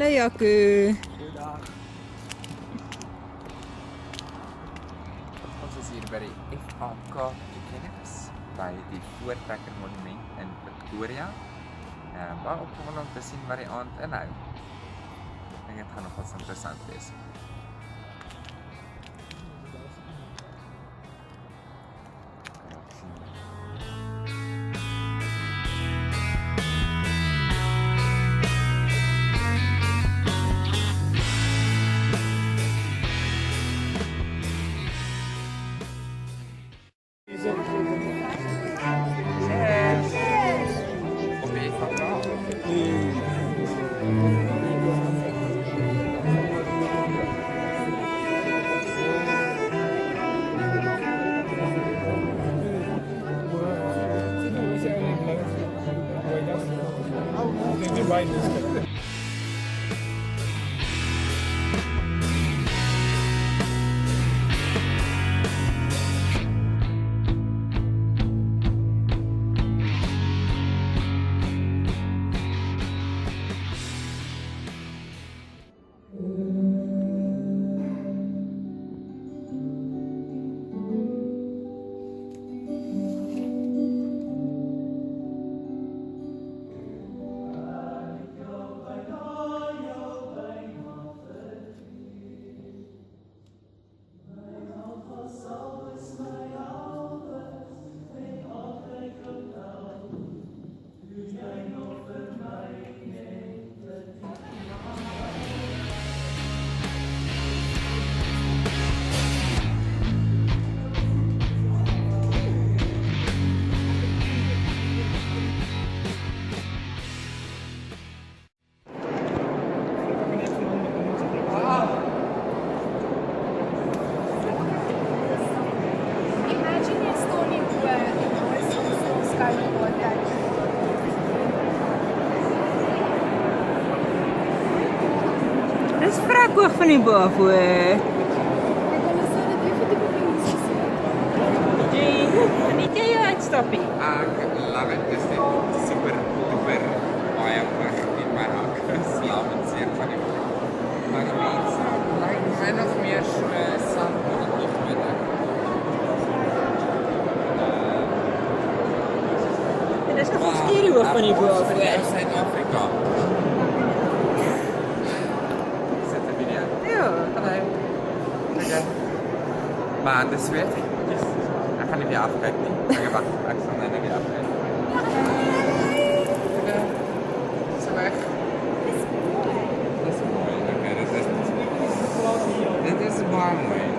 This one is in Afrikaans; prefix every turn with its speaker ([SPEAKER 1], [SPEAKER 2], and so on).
[SPEAKER 1] Hallo Jaco.
[SPEAKER 2] Goedendag. Ons is hier by die FAK Ekenniks by die Voortrekker Monument in Pretoria. Baie opgewonde om te sien wat die aand inhou. Ek dink dit gaan nogals interessant wees. Op die FAK.
[SPEAKER 3] Imagine a story where it was also kind of like that.
[SPEAKER 1] Dis vrek hoog van die bof hoor.
[SPEAKER 3] Ek wil sê dat jy vir die beginnings gesê.
[SPEAKER 1] Geniet jy jou uitstappie?
[SPEAKER 2] Ek love it. Dis net super duper baie hoog in my hak. Slaap en seer van die boek. Maar die mense lyk min of meer so sandbolletjies met ek.
[SPEAKER 1] Dis nog skerie hoog van die bof
[SPEAKER 2] Vir
[SPEAKER 1] hoor.
[SPEAKER 2] Suid-Afrika. Sit 'n video.
[SPEAKER 1] Ja.
[SPEAKER 2] Hallo. Okay. Maar dis weet. Ek gaan nie weer afkyk nie. Ek wag. Ek sal net weer afkyk. So weg. Dis mooi. Okay, dit is baie mooi.